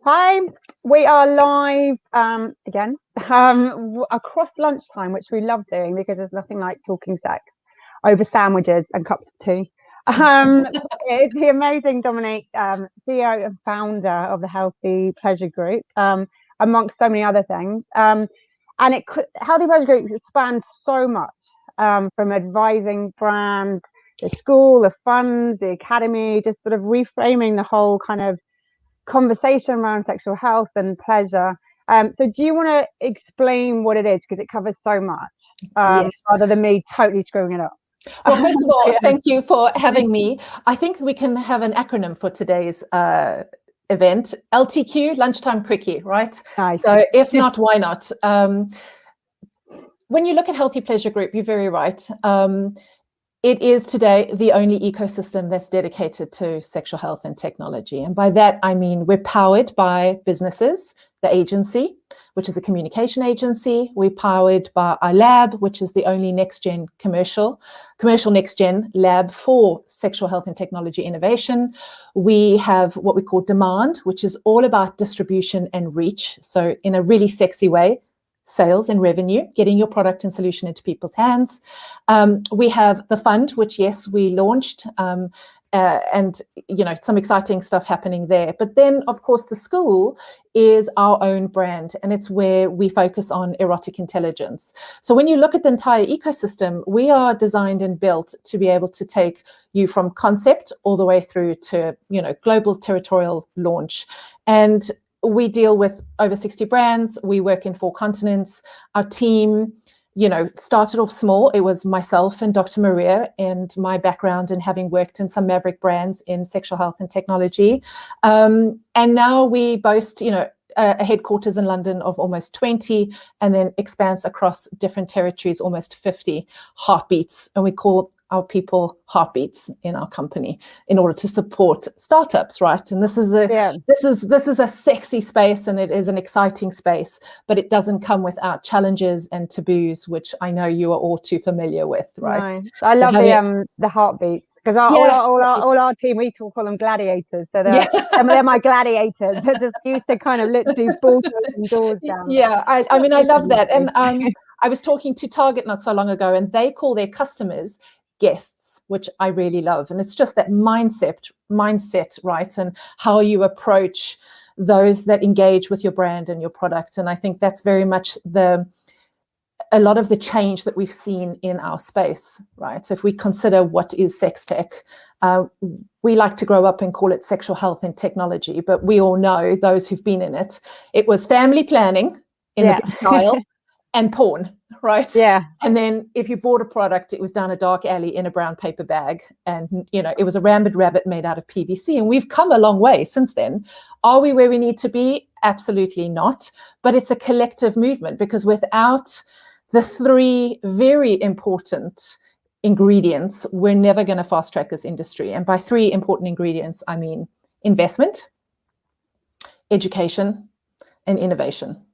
Hi, we are live again across lunchtime, which we love doing because there's nothing like talking sex over sandwiches and cups of tea. It's the amazing Dominique, CEO and founder of the Healthy Pleasure Group, amongst so many other things. And Healthy Pleasure Group expands so much from advising brands, the school, the funds, the academy, just sort of reframing the whole kind of conversation around sexual health and pleasure. So do you want to explain what it is, because it covers so much, Yes. rather than me totally screwing it up? Well, first of all, thank you for having me. I think we can have an acronym for today's event: LTQ, lunchtime quickie, right? Nice. So if not, why not? When you look at Healthy Pleasure Group, you're very right. It is today the only ecosystem that's dedicated to sexual health and technology. And by that, I mean we're powered by businesses, the agency, which is a communication agency. We're powered by our lab, which is the only next-gen commercial next-gen lab for sexual health and technology innovation. We have what we call demand, which is all about distribution and reach. So in a really sexy way, sales and revenue, getting your product and solution into people's hands. We have the fund, which, yes, we launched, and some exciting stuff happening there. But then, of course, the school is our own brand, and it's where we focus on erotic intelligence. So when you look at the entire ecosystem, we are designed and built to be able to take you from concept all the way through to global territorial launch. And we deal with over 60 brands. We work in 4 continents. Our team, started off small. It was myself and Dr. Maria, and my background in having worked in some maverick brands in sexual health and technology. And now we boast, a headquarters in London of almost 20, and then expands across different territories, almost 50 heartbeats. And we call our people heartbeats in our company in order to support startups, right? And this is a sexy space, and it is an exciting space, but it doesn't come without challenges and taboos, which I know you are all too familiar with, right? Nice. I love the heartbeats, because all our team, we call them gladiators. So they're my gladiators. They're just used to kind of literally bulldozing doors down. Yeah, I mean, I love that. And I was talking to Target not so long ago, and they call their customers guests, which I really love. And it's just that mindset, right? And how you approach those that engage with your brand and your product. And I think that's very much a lot of the change that we've seen in our space, right? So if we consider what is SexTech, we like to grow up and call it sexual health and technology, but we all know, those who've been in it, it was family planning in the big style and porn, right? Yeah. And then if you bought a product, it was down a dark alley in a brown paper bag, and it was a rabid rabbit made out of PVC. And we've come a long way since then. Are we where we need to be? Absolutely not. But it's a collective movement, because without the 3 very important ingredients, we're never going to fast track this industry. And by 3 important ingredients, I mean investment, education, and innovation.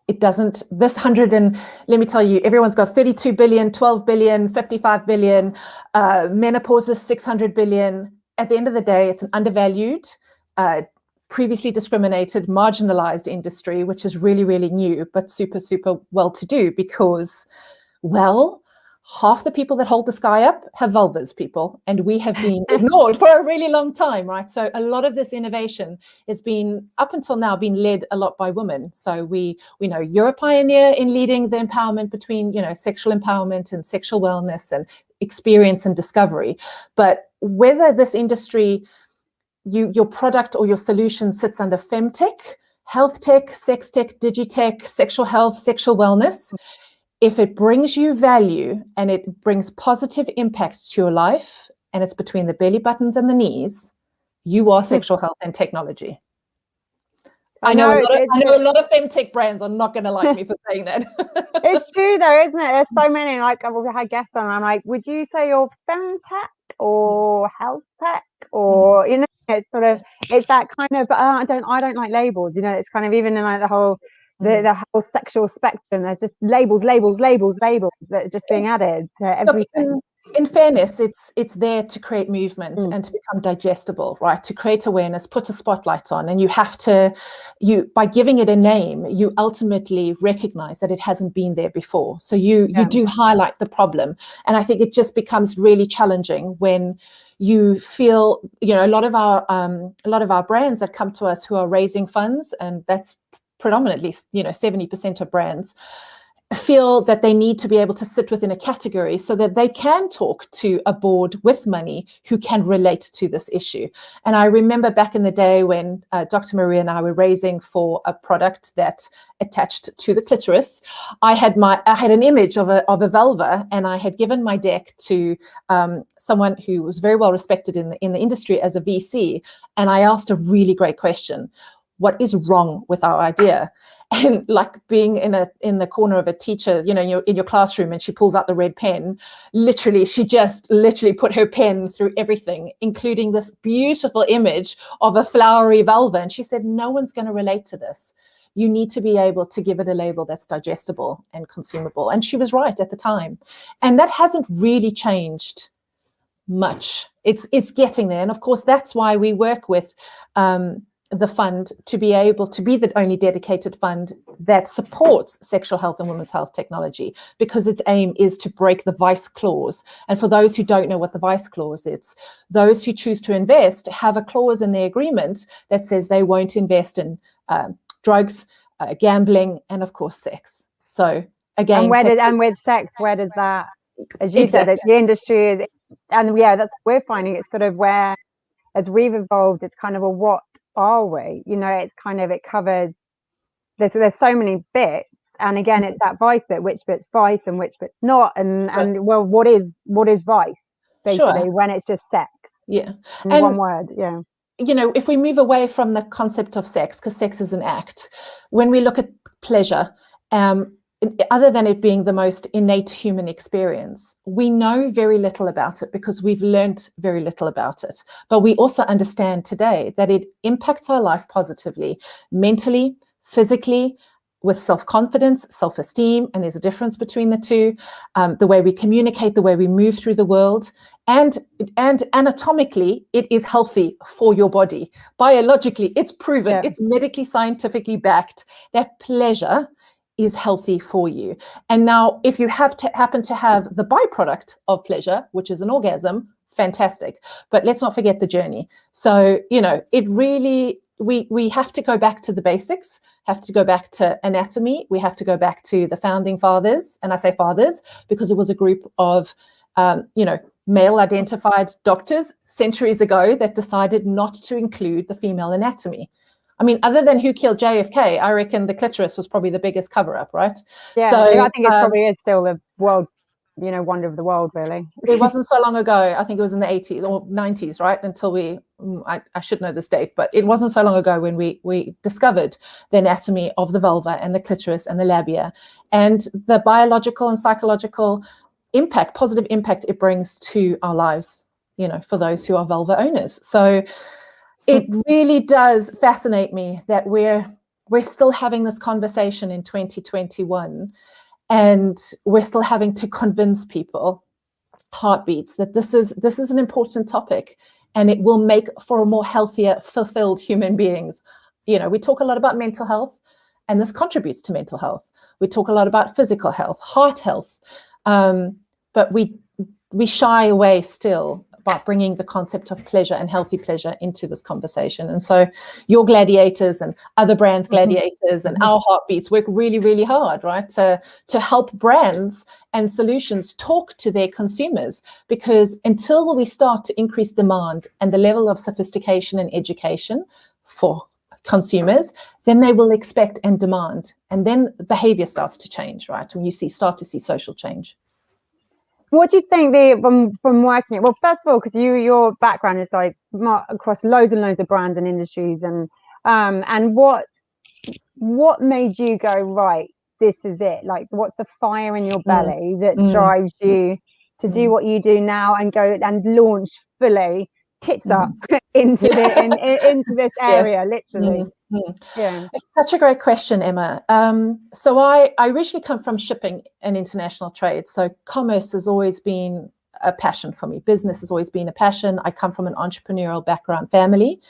It doesn't, this 100 and let me tell you, everyone's got 32 billion, 12 billion, 55 billion, menopause is 600 billion. At the end of the day, it's an undervalued, previously discriminated, marginalized industry, which is really, really new, but super, super well to do, because, well, half the people that hold the sky up have vulvas, people, and we have been ignored for a really long time, right? So a lot of this innovation has been, up until now, been led a lot by women. So we know you're a pioneer in leading the empowerment between, sexual empowerment and sexual wellness and experience and discovery. But whether this industry, your product or your solution sits under femtech, health tech, sex tech, digitech, sexual health, sexual wellness, if it brings you value and it brings positive impact to your life, and it's between the belly buttons and the knees, you are sexual health and technology. I know a lot of femtech brands are not going to like me for saying that. It's true though, isn't it? There's so many, like, I've had guests on, I'm like, would you say you're femtech or health tech, or it's sort of, it's that kind of, I don't like labels, it's kind of, even in like the whole sexual spectrum, there's just labels that are just being added to everything. In fairness, it's there to create movement and to become digestible, right? To create awareness, put a spotlight on, and by giving it a name, you ultimately recognize that it hasn't been there before. So you do highlight the problem, and I think it just becomes really challenging when you feel, a lot of our brands that come to us who are raising funds, and that's predominantly 70% of brands, feel that they need to be able to sit within a category so that they can talk to a board with money who can relate to this issue. And I remember back in the day when Dr. Maria and I were raising for a product that attached to the clitoris, I had an image of a vulva, and I had given my deck to someone who was very well respected in the industry as a VC, and I asked a really great question: what is wrong with our idea? And like being in the corner of a teacher, in your classroom, and she pulls out the red pen. She just put her pen through everything, including this beautiful image of a flowery vulva. And she said, no one's going to relate to this. You need to be able to give it a label that's digestible and consumable. And she was right at the time. And that hasn't really changed much. It's getting there. And of course, that's why we work with the fund to be able to be the only dedicated fund that supports sexual health and women's health technology, because its aim is to break the vice clause. And for those who don't know what the vice clause is, those who choose to invest have a clause in their agreement that says they won't invest in drugs, gambling, and of course sex. So again, with sex, where does that, as you said, the industry is, and that's we're finding it's sort of where, as we've evolved, it's kind of what are we? It's kind of, it covers, there's so many bits, and again, it's that vice bit, which bit's vice and which bit's not, and well, what is vice basically when it's just sex? In one word. If we move away from the concept of sex, because sex is an act, when we look at pleasure, other than it being the most innate human experience, we know very little about it because we've learned very little about it. But we also understand today that it impacts our life positively, mentally, physically, with self-confidence, self-esteem, and there's a difference between the two, the way we communicate, the way we move through the world, and anatomically, it is healthy for your body. Biologically, it's proven, it's medically, scientifically backed that pleasure is healthy for you. And now, if you happen to have the byproduct of pleasure, which is an orgasm, fantastic. But let's not forget the journey. So, it really, we have to go back to the basics, have to go back to anatomy. We have to go back to the founding fathers. And I say fathers because it was a group of, male-identified doctors centuries ago that decided not to include the female anatomy. I mean, other than who killed JFK, I reckon the clitoris was probably the biggest cover-up, right? Yeah, so I think it probably is still the world's, wonder of the world, really. It wasn't so long ago. I think it was in the 80s or 90s, right? Until I should know this date, but it wasn't so long ago when we discovered the anatomy of the vulva and the clitoris and the labia, and the biological and psychological impact, positive impact it brings to our lives, for those who are vulva owners. So it really does fascinate me that we're still having this conversation in 2021, and we're still having to convince people, heartbeats, that this is an important topic, and it will make for a more healthier, fulfilled human beings. We talk a lot about mental health, and this contributes to mental health. We talk a lot about physical health, heart health, but we shy away still about bringing the concept of pleasure and healthy pleasure into this conversation. And so your gladiators and other brands' gladiators and our heartbeats work really, really hard, right, to help brands and solutions talk to their consumers, because until we start to increase demand and the level of sophistication and education for consumers, then they will expect and demand, and then behavior starts to change, right, when you start to see social change. What do you think from working it? Well, first of all, because your background is like across loads and loads of brands and industries, and what made you go, right, this is it? Like, what's the fire in your belly that drives you to do what you do now and go and launch fully, tits up into this area, literally? Yeah, it's such a great question, Emma. So I originally come from shipping and international trade, so commerce has always been a passion for me. Business has always been a passion. I come from an entrepreneurial background family.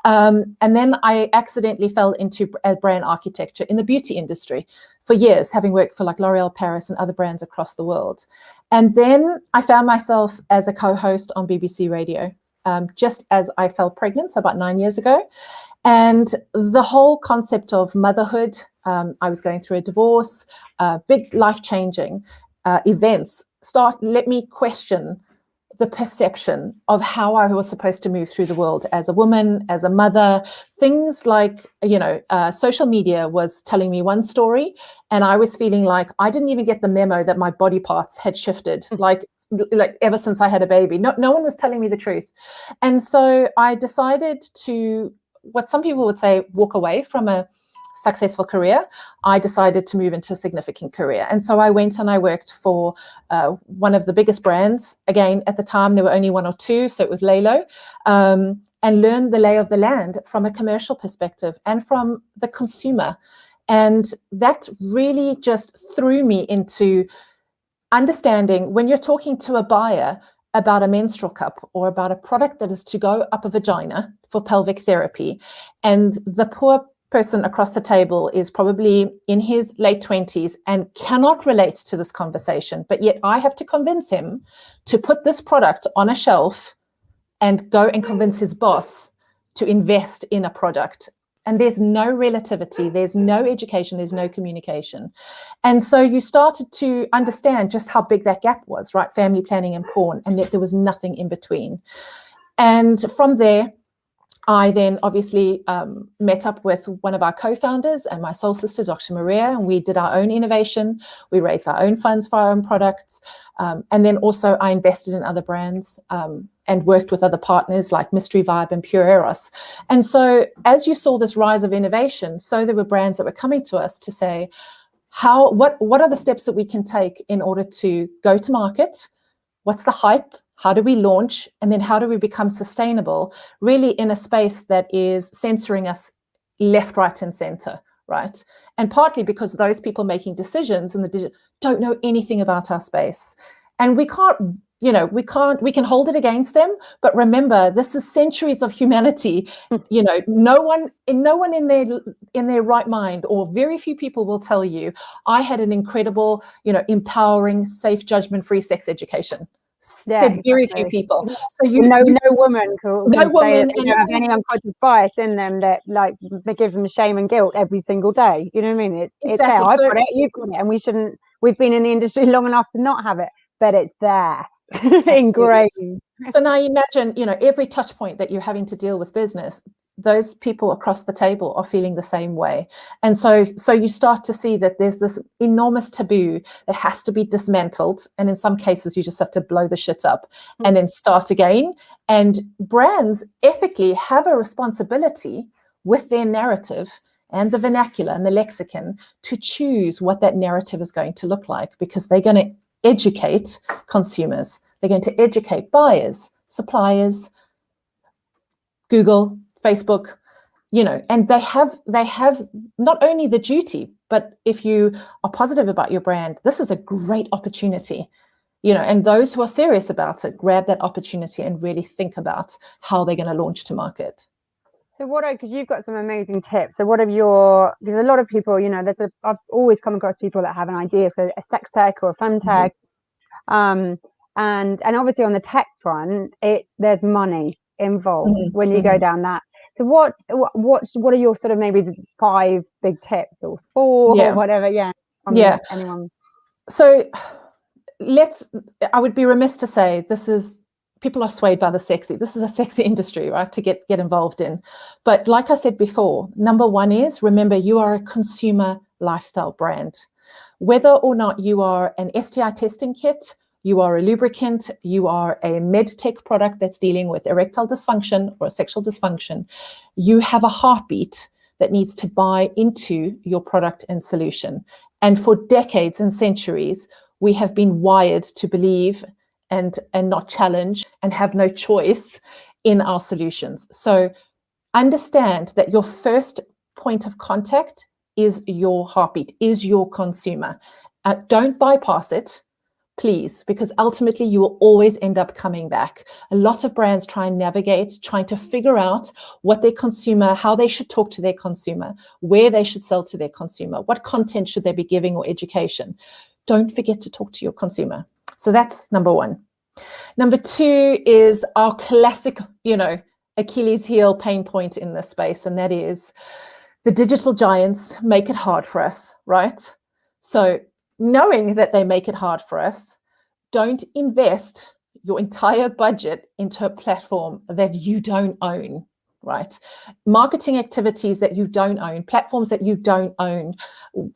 And then I accidentally fell into brand architecture in the beauty industry for years, having worked for like L'Oreal Paris and other brands across the world. And then I found myself as a co-host on BBC Radio, just as I fell pregnant, so about 9 years ago. And the whole concept of motherhood, I was going through a divorce, big life-changing events let me question the perception of how I was supposed to move through the world as a woman, as a mother. Things like, social media was telling me one story, and I was feeling like I didn't even get the memo that my body parts had shifted, like ever since I had a baby. No one was telling me the truth. And so I decided to, what some people would say, walk away from a successful career. I decided to move into a significant career. And so I went and I worked for one of the biggest brands. Again, at the time, there were only one or two, so it was Lalo, and learned the lay of the land from a commercial perspective and from the consumer. And that really just threw me into understanding when you're talking to a buyer about a menstrual cup or about a product that is to go up a vagina for pelvic therapy, and the poor person across the table is probably in his late 20s and cannot relate to this conversation, but yet I have to convince him to put this product on a shelf and go and convince his boss to invest in a product. And there's no relativity, there's no education, there's no communication. And so you started to understand just how big that gap was, right? Family planning and porn, and that there was nothing in between. And from there, I then obviously met up with one of our co-founders and my soul sister, Dr. Maria, and we did our own innovation. We raised our own funds for our own products. And then also I invested in other brands and worked with other partners like Mystery Vibe and Pure Eros. And so as you saw this rise of innovation, so there were brands that were coming to us to say, what are the steps that we can take in order to go to market? What's the hype? How do we launch? And then how do we become sustainable, really in a space that is censoring us left, right, and center, right? And partly because those people making decisions in the digital don't know anything about our space. And we can't, we can hold it against them, but remember, this is centuries of humanity. No one in their right mind, or very few people will tell you, I had an incredible, empowering, safe, judgment-free sex education. Said very few people. So no woman can say that they don't have any unconscious bias in them that gives them shame and guilt every single day. You know what I mean? It's there. I've got it, you've got it, and we shouldn't. We've been in the industry long enough to not have it, but it's there, ingrained. So now imagine, every touch point that you're having to deal with business, those people across the table are feeling the same way. And so you start to see that there's this enormous taboo that has to be dismantled. And in some cases, you just have to blow the shit up and then start again. And brands ethically have a responsibility with their narrative and the vernacular and the lexicon to choose what that narrative is going to look like, because they're going to educate consumers. They're going to educate buyers, suppliers, Google, Facebook, and they have not only the duty, but if you are positive about your brand, this is a great opportunity, and those who are serious about it, grab that opportunity and really think about how they're going to launch to market. So because you've got some amazing tips. So because a lot of people, I've always come across people that have an idea for a sex tech or a fun tech. And obviously on the tech front, there's money involved when you go down that. So what are your sort of maybe the 5 big tips, or 4 or whatever? Anyone. So I would be remiss to say people are swayed by the sexy. This is a sexy industry, right, to get involved in. But like I said before, number one is, remember, you are a consumer lifestyle brand. Whether or not you are an STI testing kit, you are a lubricant, you are a med tech product that's dealing with erectile dysfunction or sexual dysfunction, you have a heartbeat that needs to buy into your product and solution. And for decades and centuries, we have been wired to believe and not challenge and have no choice in our solutions. So understand that your first point of contact is your heartbeat, is your consumer. Don't bypass it please, because ultimately you will always end up coming back. A lot of brands try and navigate, trying to figure out what their consumer, how they should talk to their consumer, where they should sell to their consumer, what content should they be giving or education. Don't forget to talk to your consumer. So that's number one. Number two is our classic, Achilles heel pain point in this space, and that is the digital giants make it hard for us, right? So knowing that they make it hard for us, don't invest your entire budget into a platform that you don't own, right? Marketing activities that you don't own, platforms that you don't own.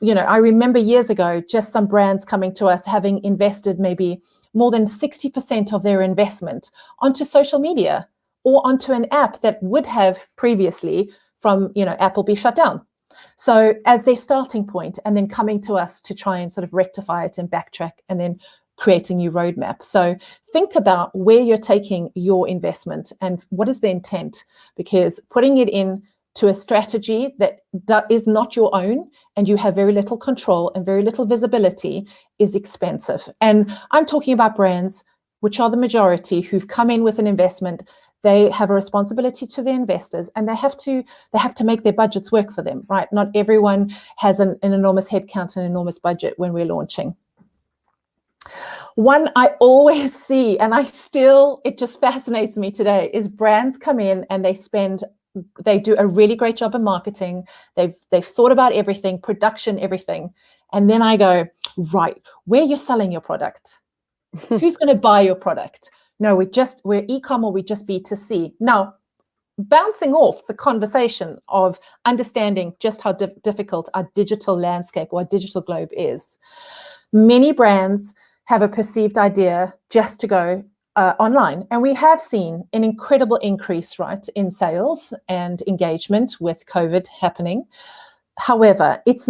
I remember years ago, just some brands coming to us having invested maybe more than 60% of their investment onto social media or onto an app that would have previously from, Apple be shut down. So as their starting point, and then coming to us to try and sort of rectify it and backtrack and then create a new roadmap. So think about where you're taking your investment and what is the intent, because putting it into a strategy that is not your own and you have very little control and very little visibility is expensive. And I'm talking about brands, which are the majority, who've come in with an investment. They have a responsibility to their investors, and they have to make their budgets work for them, right? Not everyone has an enormous headcount and enormous budget when we're launching. One I always see, and it just fascinates me today, is brands come in and they do a really great job of marketing. They've thought about everything, production, everything. And then I go, right, where you're selling your product? Who's going to buy your product? No, we're e-com, or we just B2C. Now, bouncing off the conversation of understanding just how difficult our digital landscape or our digital globe is, many brands have a perceived idea just to go online. And we have seen an incredible increase, right, in sales and engagement with COVID happening. However, this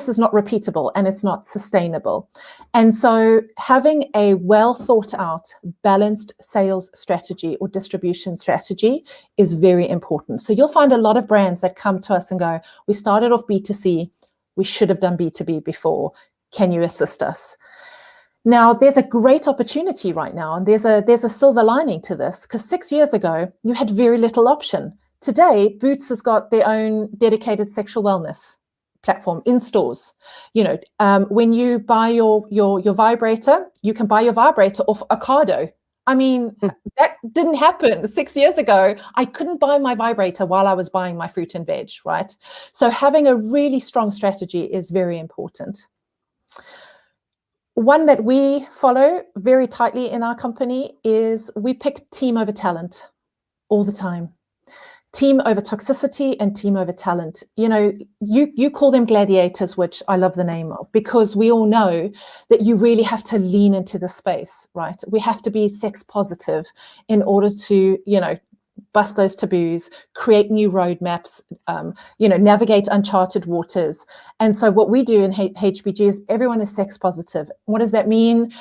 is not repeatable and it's not sustainable. And so having a well thought out, balanced sales strategy or distribution strategy is very important. So you'll find a lot of brands that come to us and go, we started off B2C, we should have done B2B before. Can you assist us? Now, there's a great opportunity right now, and there's a silver lining to this, because 6 years ago, you had very little option. Today, Boots has got their own dedicated sexual wellness platform in stores. When you buy your vibrator, you can buy your vibrator off Ocado. I mean, that didn't happen 6 years ago. I couldn't buy my vibrator while I was buying my fruit and veg, right? So having a really strong strategy is very important. One that we follow very tightly in our company is we pick team over talent all the time. Team over toxicity and team over talent. You call them gladiators, which I love the name of, because we all know that you really have to lean into the space, right? We have to be sex positive in order to, bust those taboos, create new roadmaps, navigate uncharted waters. And so what we do in HBG is everyone is sex positive. What does that mean?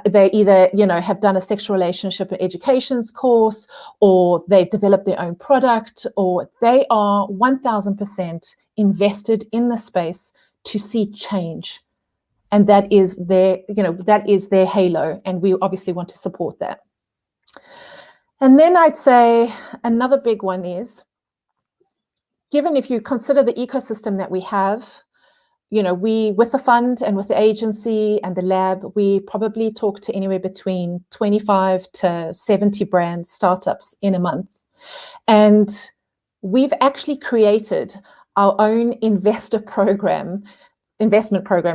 They either, have done a sexual relationship and educations course, or they've developed their own product, or they are 1000% invested in the space to see change. And that is their halo. And we obviously want to support that. And then I'd say another big one is, given if you consider the ecosystem that we have, we, with the fund and with the agency and the lab, we probably talk to anywhere between 25 to 70 brands, startups in a month. And we've actually created our own investment program,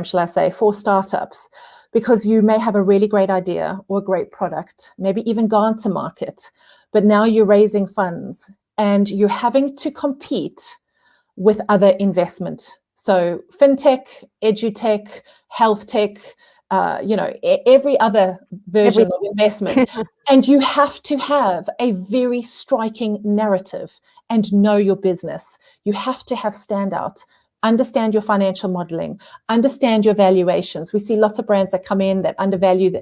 shall I say, for startups. Because you may have a really great idea or a great product, maybe even gone to market, but now you're raising funds and you're having to compete with other investment. So fintech, edutech, health tech, every other version of investment. And you have to have a very striking narrative and know your business. You have to have standout. Understand your financial modeling, understand your valuations. We see lots of brands that come in that undervalue,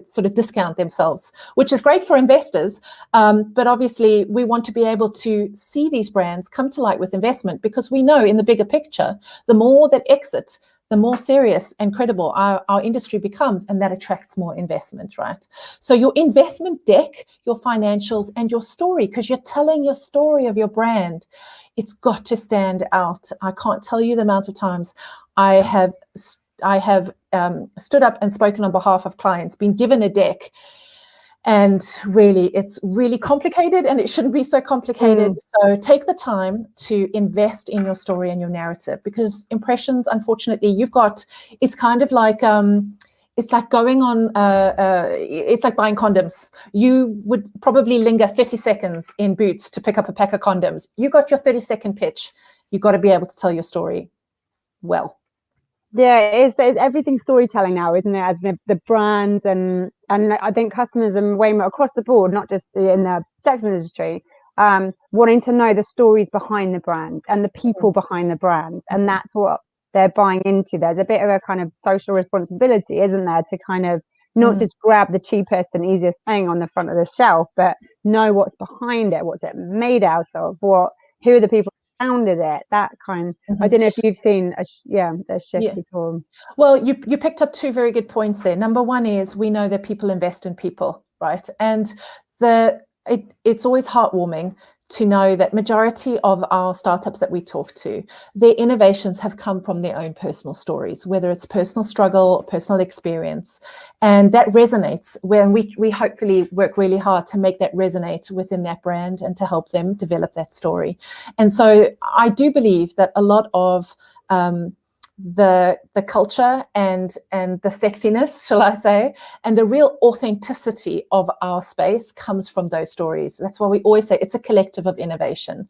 sort of discount themselves, which is great for investors. But obviously we want to be able to see these brands come to light with investment, because we know in the bigger picture, the more that exit, the more serious and credible our industry becomes, and that attracts more investment, right? So your investment deck, your financials, and your story, because you're telling your story of your brand, it's got to stand out. I can't tell you the amount of times I have stood up and spoken on behalf of clients, been given a deck, and really, it's really complicated, and it shouldn't be so complicated. So take the time to invest in your story and your narrative, because impressions, unfortunately, it's kind of like, it's like going on, it's like buying condoms. You would probably linger 30 seconds in Boots to pick up a pack of condoms. You got your 30-second pitch. You got to be able to tell your story well. Yeah, it's everything storytelling now, isn't it? As the brands and I think customers are way more across the board, not just in the sex industry, wanting to know the stories behind the brand and the people behind the brand, and that's what they're buying into. There's a bit of a kind of social responsibility, isn't there, to kind of not just grab the cheapest and easiest thing on the front of the shelf, but know what's behind it, what's it made out of, who are the people founded it, that kind. I don't know if you've seen a shift before. Well, you picked up two very good points there. Number one is, we know that people invest in people, right? And it's always heartwarming to know that majority of our startups that we talk to, their innovations have come from their own personal stories, whether it's personal struggle, personal experience, and that resonates when we hopefully work really hard to make that resonate within that brand and to help them develop that story. And so I do believe that a lot of the culture and the sexiness, shall I say, and the real authenticity of our space comes from those stories. That's why we always say it's a collective of innovation.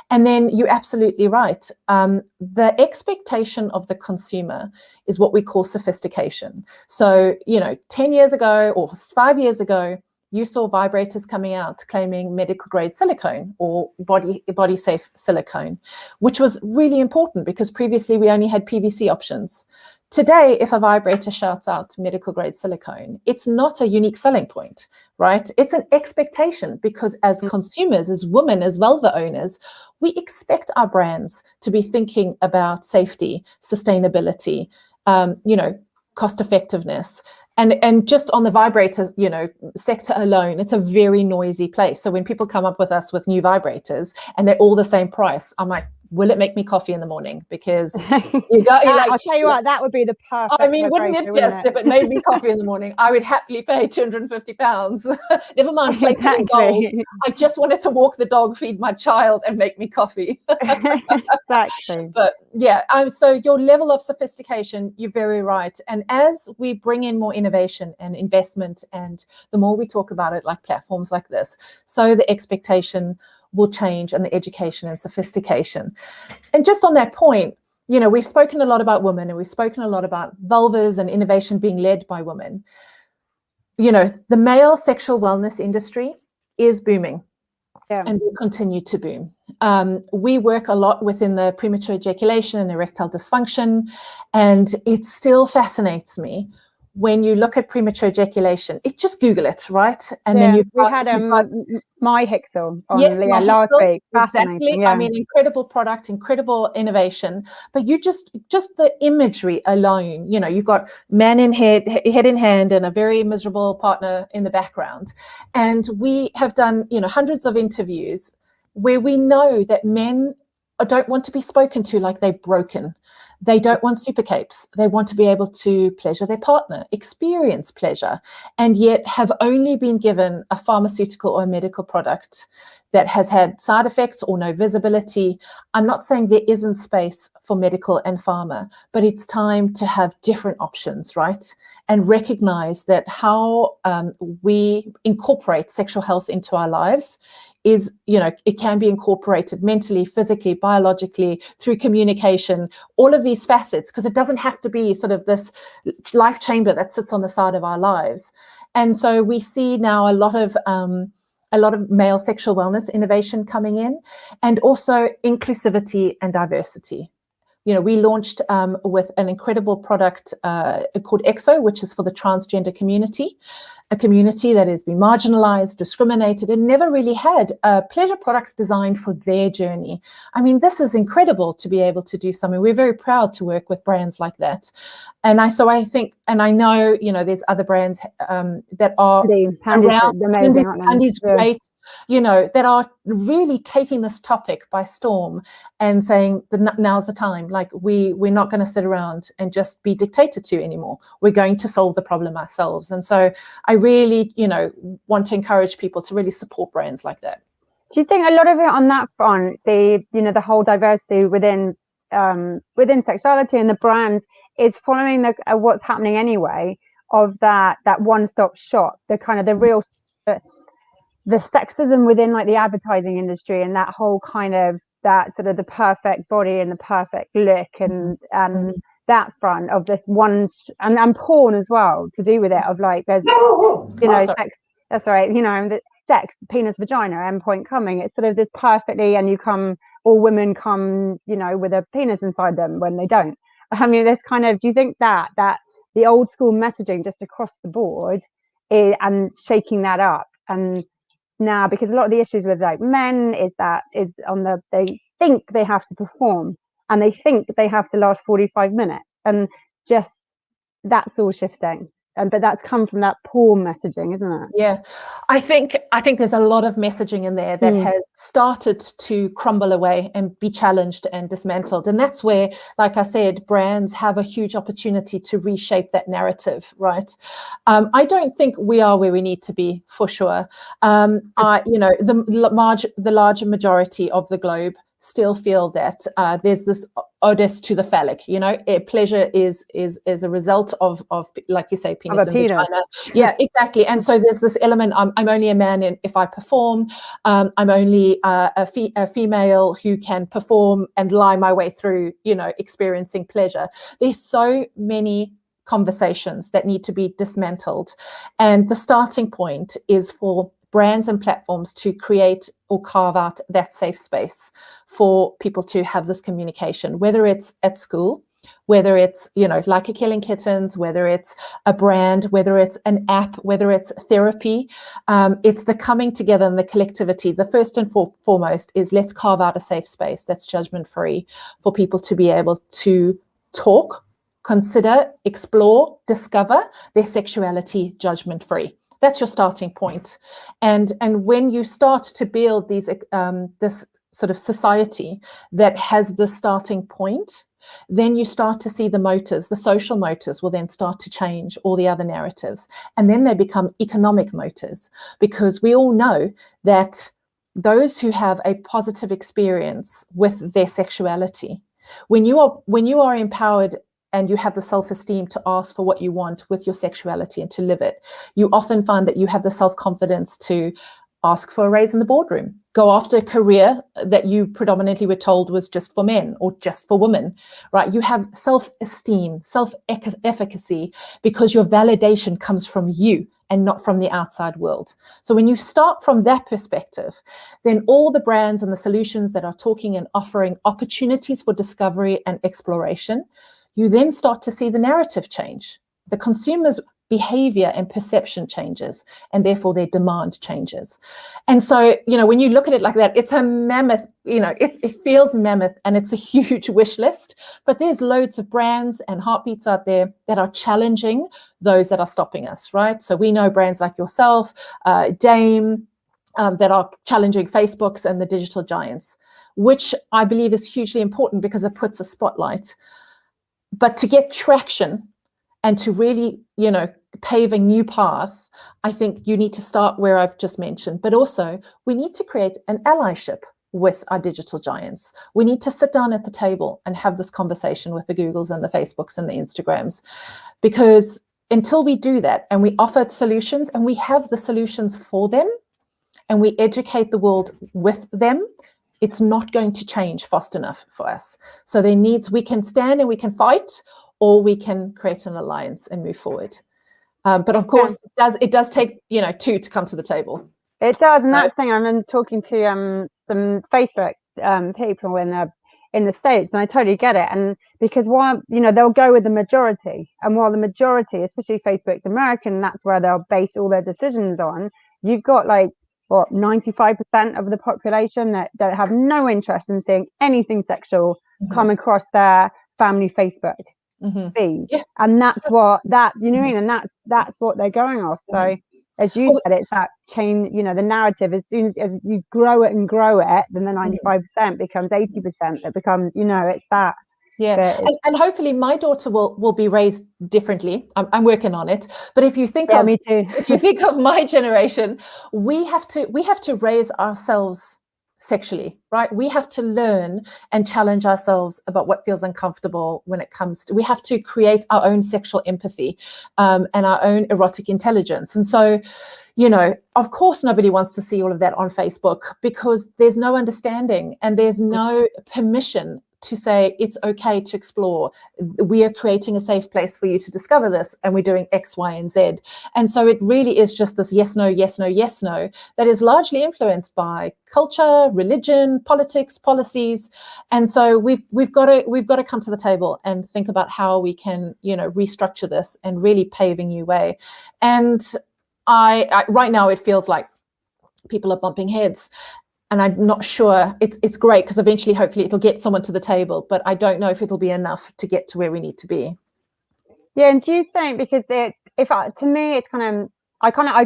And then you're absolutely right. The expectation of the consumer is what we call sophistication. So, 10 years ago or 5 years ago, you saw vibrators coming out claiming medical grade silicone or body safe silicone, which was really important because previously we only had PVC options. Today, if a vibrator shouts out medical grade silicone, it's not a unique selling point, right? It's an expectation, because as consumers, as women, as vulva owners, we expect our brands to be thinking about safety, sustainability, cost effectiveness. And just on the vibrators, sector alone, it's a very noisy place. So when people come up with us with new vibrators and they're all the same price, I'm like, will it make me coffee in the morning? Because I'll tell you what, that would be the perfect. I mean, wouldn't it just, if it made me coffee in the morning, I would happily pay £250. Never mind plated in gold. I just wanted to walk the dog, feed my child, and make me coffee. Exactly. But yeah, so your level of sophistication, you're very right. And as we bring in more innovation and investment, and the more we talk about it, like platforms like this, so the expectation will change, and the education and sophistication. And just on that point, we've spoken a lot about women, and we've spoken a lot about vulvas and innovation being led by women. The male sexual wellness industry is booming. Yeah. And will continue to boom. We work a lot within the premature ejaculation and erectile dysfunction, and it still fascinates me when you look at premature ejaculation. Just Google it, right? And then we had My Hixel on last week. Exactly. Yeah. I mean, incredible product, incredible innovation. But you just the imagery alone, you've got man in head in hand, and a very miserable partner in the background. And we have done, hundreds of interviews where we know that men don't want to be spoken to like they're broken. They don't want super capes. They want to be able to pleasure their partner, experience pleasure, and yet have only been given a pharmaceutical or a medical product that has had side effects or no visibility. I'm not saying there isn't space for medical and pharma, but it's time to have different options, right? And recognize that how we incorporate sexual health into our lives is, it can be incorporated mentally, physically, biologically, through communication, all of these facets, because it doesn't have to be sort of this life chamber that sits on the side of our lives. And so we see now a lot of male sexual wellness innovation coming in, and also inclusivity and diversity. we launched with an incredible product called EXO, which is for the transgender community, a community that has been marginalized, discriminated, and never really had pleasure products designed for their journey. I mean, this is incredible to be able to do something. We're very proud to work with brands like that. And I think, and I know, there's other brands that are around. Handy's great. That are really taking this topic by storm and saying that now's the time. Like we're not going to sit around and just be dictated to anymore. We're going to solve the problem ourselves. And so I really, want to encourage people to really support brands like that. Do you think a lot of it on that front, the whole diversity within sexuality and the brands is following what's happening anyway, of that one-stop shop, the kind of the real the sexism within like the advertising industry, and that whole kind of that sort of the perfect body and the perfect look and that front of this one and porn as well to do with it, of like there's sex, that's right, the sex, penis, vagina, endpoint coming, it's sort of this perfectly, and all women come with a penis inside them when they don't. I mean, this kind of, do you think that the old school messaging just across the board and shaking that up, and now, because a lot of the issues with like men is they think they have to perform and they think they have to last 45 minutes, and just that's all shifting. But that's come from that poor messaging, isn't it? Yeah, I think there's a lot of messaging in there that has started to crumble away and be challenged and dismantled. And that's where, like I said, brands have a huge opportunity to reshape that narrative, right? I don't think we are where we need to be, for sure. The large majority of the globe still feel that there's this odus to the phallic, pleasure is a result of like you say, penis and vagina. Yeah, exactly. And so there's this element, I'm only a man if I perform, I'm only a female who can perform and lie my way through, experiencing pleasure. There's so many conversations that need to be dismantled, and the starting point is for brands and platforms to create or carve out that safe space for people to have this communication, whether it's at school, whether it's, like a Killing Kittens, whether it's a brand, whether it's an app, whether it's therapy. It's the coming together and the collectivity. The first and foremost is, let's carve out a safe space that's judgment-free for people to be able to talk, consider, explore, discover their sexuality judgment-free. That's your starting point. And when you start to build this sort of society that has the starting point, then you start to see the motives, the social motives will then start to change all the other narratives. And then they become economic motives, because we all know that those who have a positive experience with their sexuality, when you are empowered and you have the self-esteem to ask for what you want with your sexuality and to live it, you often find that you have the self-confidence to ask for a raise in the boardroom, go after a career that you predominantly were told was just for men or just for women, right? You have self-esteem, self-efficacy, because your validation comes from you and not from the outside world. So when you start from that perspective, then all the brands and the solutions that are talking and offering opportunities for discovery and exploration, you then start to see the narrative change. The consumer's behavior and perception changes, and therefore their demand changes. And so, when you look at it like that, it's a mammoth, it feels mammoth, and it's a huge wish list, but there's loads of brands and heartbeats out there that are challenging those that are stopping us, right? So we know brands like yourself, Dame, that are challenging Facebooks and the digital giants, which I believe is hugely important because it puts a spotlight. But to get traction and to really, pave a new path, I think you need to start where I've just mentioned, but also we need to create an allyship with our digital giants. We need to sit down at the table and have this conversation with the Googles and the Facebooks and the Instagrams, because until we do that and we offer solutions and we have the solutions for them and we educate the world with them, it's not going to change fast enough for us. So we can stand and we can fight, or we can create an alliance and move forward. But of course, it does take two to come to the table. It does, and that's the thing. I've been talking to some Facebook people, and in the States, and I totally get it. And because while, you know, they'll go with the majority, and while the majority, especially Facebook's American, that's where they'll base all their decisions on, you've got like, what, 95% of the population that don't have no interest in seeing anything sexual come across their family Facebook feed. Yeah. And that's what that, you know what I mean? And that's what they're going off. So as you said, it's that change, you know, the narrative, as soon as you grow it, then the 95% becomes 80%. That becomes, you know, it's that. Yeah, and hopefully my daughter will be raised differently. I'm working on it. But if you think me too. if you think of my generation, we have to raise ourselves sexually, right? We have to learn and challenge ourselves about what feels uncomfortable when it comes to, we have to create our own sexual empathy and our own erotic intelligence. And so, you know, of course, nobody wants to see all of that on Facebook, because there's no understanding and there's no permission to say it's okay to explore. We are creating a safe place for you to discover this, and we're doing X, Y, and Z. And so it really is just this yes, no, yes, no, yes, no, that is largely influenced by culture, religion, politics, policies. And so we've got to come to the table and think about how we can, you know, restructure this and really pave a new way. And I right now it feels like people are bumping heads. And I'm not sure, it's great because eventually, hopefully, it'll get someone to the table, but I don't know if it'll be enough to get to where we need to be. Yeah, and do you think, because to me, it's I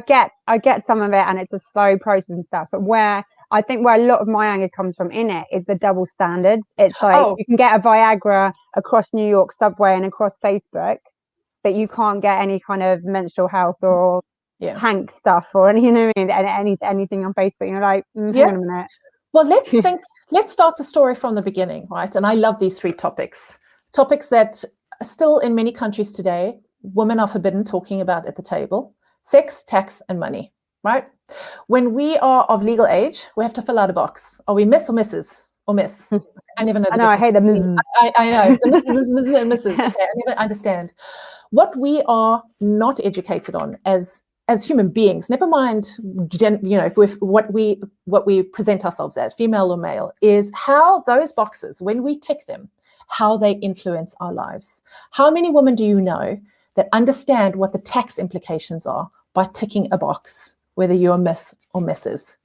get some of it, and it's a slow process and stuff, but where I think where a lot of my anger comes from in it is the double standard. It's like you can get a Viagra across New York subway and across Facebook, but you can't get any kind of menstrual health or Hank stuff or any, you know what I mean, anything on Facebook. You're like, hang on a minute. Well, let's start the story from the beginning, right? And I love these three topics that still in many countries today, women are forbidden talking about at the table: sex, tax, and money, right? When we are of legal age, we have to fill out a box. Are we Miss or Mrs. or Miss? I never know. I hate the Mrs. I know the Mrs. and Mrs. Okay, I never understand. What we are not educated on as human beings, never mind, you know, if what we present ourselves as, female or male, is how those boxes, when we tick them, how they influence our lives. How many women do you know that understand what the tax implications are by ticking a box, whether you're Miss or Mrs.?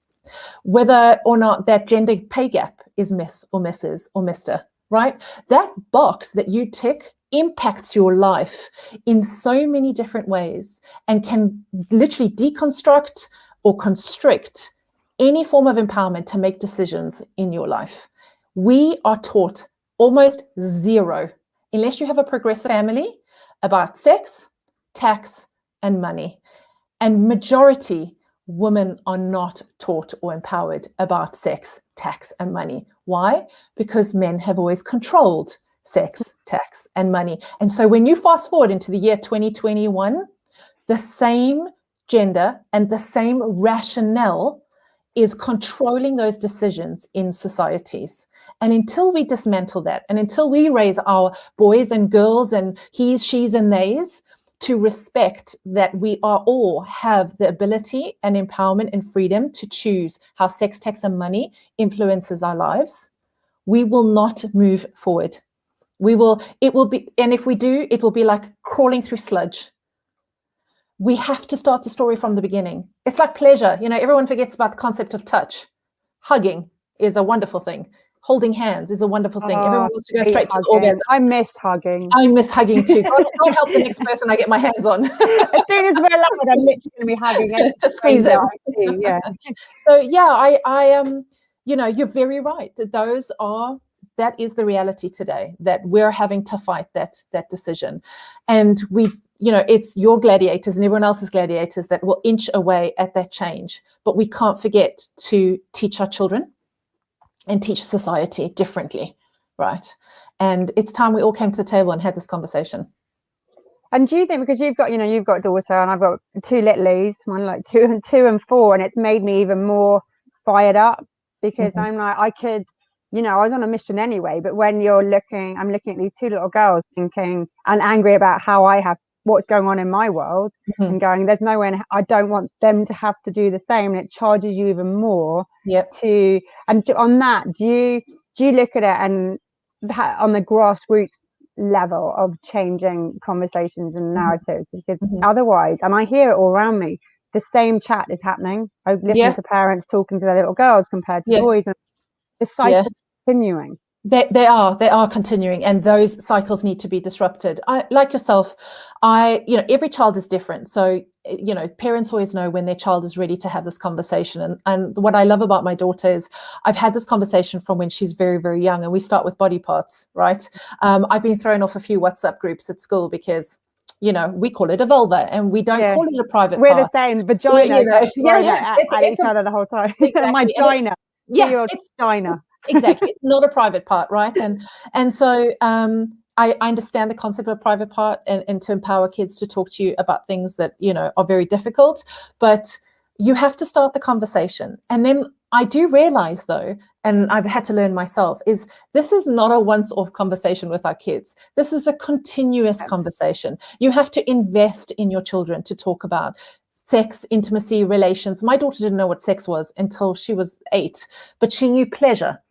Whether or not that gender pay gap is Miss or Mrs. or Mr., right? That box that you tick impacts your life in so many different ways and can literally deconstruct or constrict any form of empowerment to make decisions in your life. We are taught almost zero, unless you have a progressive family, about sex, tax, and money. And majority women are not taught or empowered about sex, tax, and money. Why? Because men have always controlled sex, tax, and money. And so when you fast forward into the year 2021, the same gender and the same rationale is controlling those decisions in societies. And until we dismantle that, and until we raise our boys and girls and he's, she's, and theys to respect that we are all have the ability and empowerment and freedom to choose how sex, tax, and money influences our lives, we will not move forward. It will be, and if we do, it will be like crawling through sludge. We have to start the story from the beginning. It's like pleasure. You know, everyone forgets about the concept of touch. Hugging is a wonderful thing. Holding hands is a wonderful thing. Everyone wants to go straight to the orgasm. I missed hugging. I miss hugging too. God help the next person I get my hands on. As soon as we're allowed, I'm literally going to be hugging it. Just squeeze them. Yeah. So yeah, I you know, you're very right. That is the reality today, that we're having to fight that decision. And you know, it's your gladiators and everyone else's gladiators that will inch away at that change. But we can't forget to teach our children and teach society differently, right? And it's time we all came to the table and had this conversation. And do you think, because you've got a daughter and I've got two littlies, mine like 2 and 4, and it's made me even more fired up, because I'm like, I could, you know, I was on a mission anyway, but when I'm looking at these 2 little girls thinking and angry about how I have what's going on in my world, and going, there's no way, I don't want them to have to do the same, and it charges you even more. Yep. On that, do you look at it, and on the grassroots level of changing conversations and narratives, because otherwise, and I hear it all around me, the same chat is happening. I listen to parents talking to their little girls compared to boys, and the cycle is continuing. They are continuing, and those cycles need to be disrupted. Like yourself, every child is different. So, parents always know when their child is ready to have this conversation. And what I love about my daughter is I've had this conversation from when she's very, very young, and we start with body parts, right? I've been thrown off a few WhatsApp groups at school because we call it a vulva, and we don't call it a private part. We're the same. Vagina. At each other the whole time. Exactly. My vagina. It's vagina. Exactly. It's not a private part, right? And so I understand the concept of a private part, and to empower kids to talk to you about things that, are very difficult, but you have to start the conversation. And then I do realize, though, and I've had to learn myself, is this is not a once-off conversation with our kids. This is a continuous conversation. You have to invest in your children to talk about sex, intimacy, relations. My daughter didn't know what sex was until she was 8, but she knew pleasure.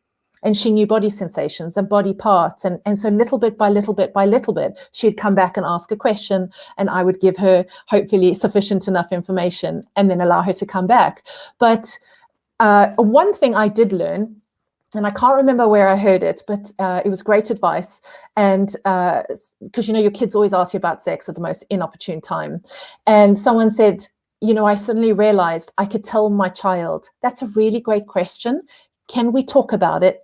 And she knew body sensations and body parts. And so little bit by little bit by little bit, she'd come back and ask a question, and I would give her hopefully sufficient enough information and then allow her to come back. But one thing I did learn, and I can't remember where I heard it, but it was great advice. And because, your kids always ask you about sex at the most inopportune time. And someone said, I suddenly realized I could tell my child, that's a really great question. Can we talk about it?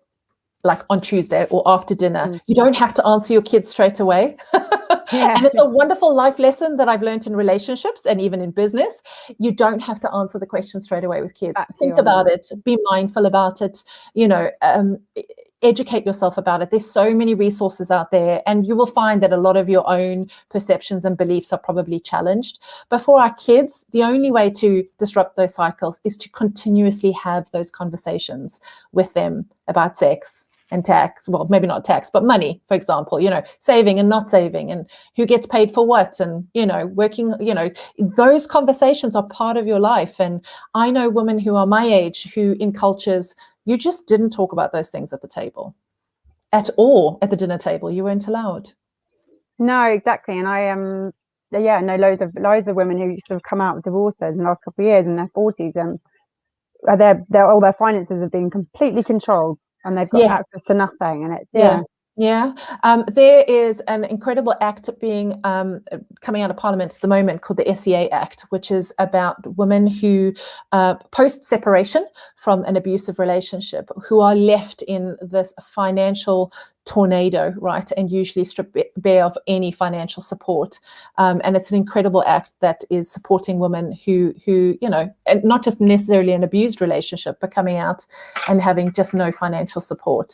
Like on Tuesday or after dinner. You don't have to answer your kids straight away. And it's a wonderful life lesson that I've learned in relationships and even in business. You don't have to answer the question straight away with kids. Think about it, be mindful about it, educate yourself about it. There's so many resources out there, and you will find that a lot of your own perceptions and beliefs are probably challenged. But for our kids, the only way to disrupt those cycles is to continuously have those conversations with them about sex and tax. Well, maybe not tax, but money, for example, saving and not saving, and who gets paid for what, and, working, those conversations are part of your life. And I know women who are my age who in cultures, you just didn't talk about those things at the table at all. At the dinner table, you weren't allowed. No, exactly. And I know loads of women who sort of come out with divorces in the last couple of years in their 40s, and all their finances have been completely controlled, and they've got access to nothing. And it's there is an incredible act being coming out of Parliament at the moment called the SEA Act, which is about women who post-separation from an abusive relationship, who are left in this financial tornado, right, and usually stripped bare of any financial support. And it's an incredible act that is supporting women who and not just necessarily an abused relationship, but coming out and having just no financial support.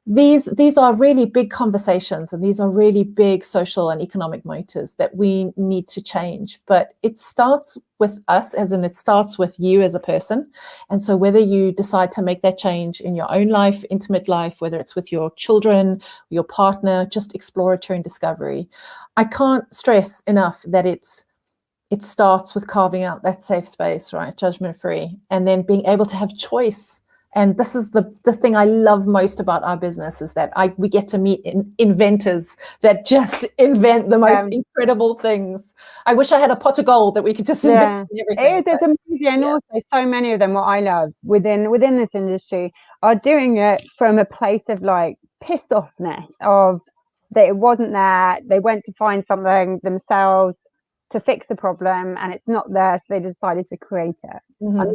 These are really big conversations, and these are really big social and economic motors that we need to change. But it starts with us, as in it starts with you as a person. And so whether you decide to make that change in your own life, intimate life, whether it's with your children, your partner, just exploratory and discovery, I can't stress enough that it starts with carving out that safe space, right, judgment-free, and then being able to have choice. And this is the thing I love most about our business, is that we get to meet inventors that just invent the most incredible things. I wish I had a pot of gold that we could just invest in everything. It's amazing. And also so many of them, what I love within this industry, are doing it from a place of like pissed offness of that it wasn't there. They went to find something themselves to fix the problem, and it's not there, so they decided to create it. And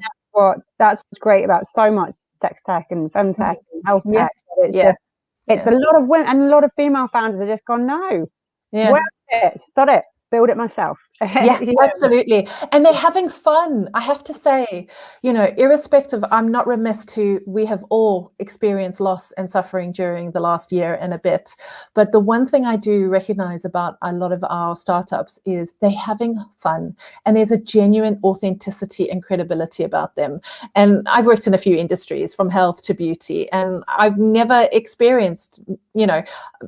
that's what's great about so much sex tech and femtech and health tech. It's a lot of women and a lot of female founders have just gone, no, where's it? Start it, build it myself. Absolutely. And they're having fun, I have to say, irrespective, I'm not remiss we have all experienced loss and suffering during the last year and a bit. But the one thing I do recognize about a lot of our startups is they're having fun, and there's a genuine authenticity and credibility about them. And I've worked in a few industries, from health to beauty, and I've never experienced,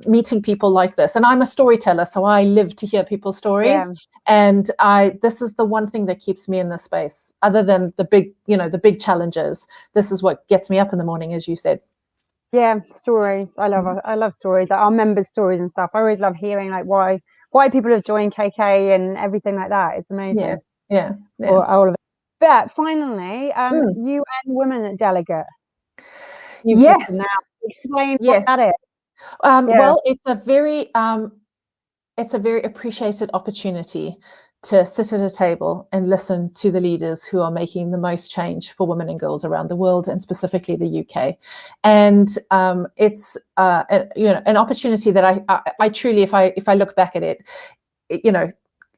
meeting people like this. And I'm a storyteller, so I live to hear people's stories. And this is the one thing that keeps me in this space, other than the big challenges. This is what gets me up in the morning, as you said. Yeah, stories. I love stories. Like our members' stories and stuff. I always love hearing like why people have joined KK and everything like that. It's amazing. Yeah. Or all of it. But finally, Mm. UN Women Delegate. You've just Yes. announced. Explain Yes. what that is. Well, it's a very appreciated opportunity to sit at a table and listen to the leaders who are making the most change for women and girls around the world, and specifically the UK. And it's an opportunity that I truly, if I look back at it,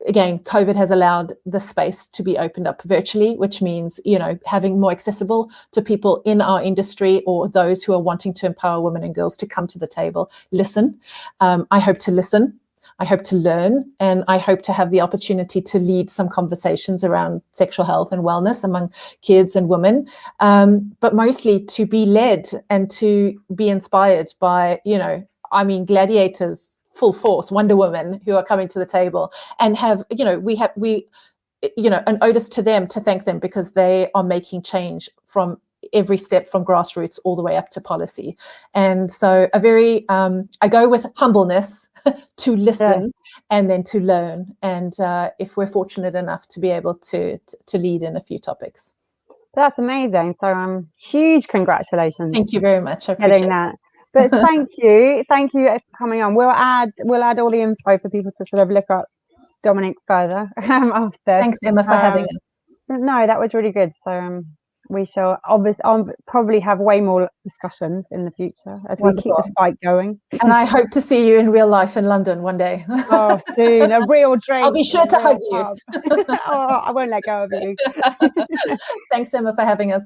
again, COVID has allowed the space to be opened up virtually, which means, having more accessible to people in our industry or those who are wanting to empower women and girls to come to the table, listen. I hope to listen. I hope to learn, and I hope to have the opportunity to lead some conversations around sexual health and wellness among kids and women, but mostly to be led and to be inspired by, gladiators, full force, Wonder Woman, who are coming to the table, and have, an ode to them, to thank them, because they are making change from every step, from grassroots all the way up to policy. And so I go with humbleness to listen and then to learn. And if we're fortunate enough to be able to lead in a few topics. That's amazing. So huge congratulations. Thank you very much. I appreciate that. But thank you for coming on. We'll add all the info for people to sort of look up Dominique further after. Thanks, Emma, for having us. No, that was really good. So we shall probably have way more discussions in the future as we keep the fight going. And I hope to see you in real life in London one day. Oh, soon. A real drink. I'll be sure to hug you. Oh, I won't let go of you. Thanks, Emma, for having us.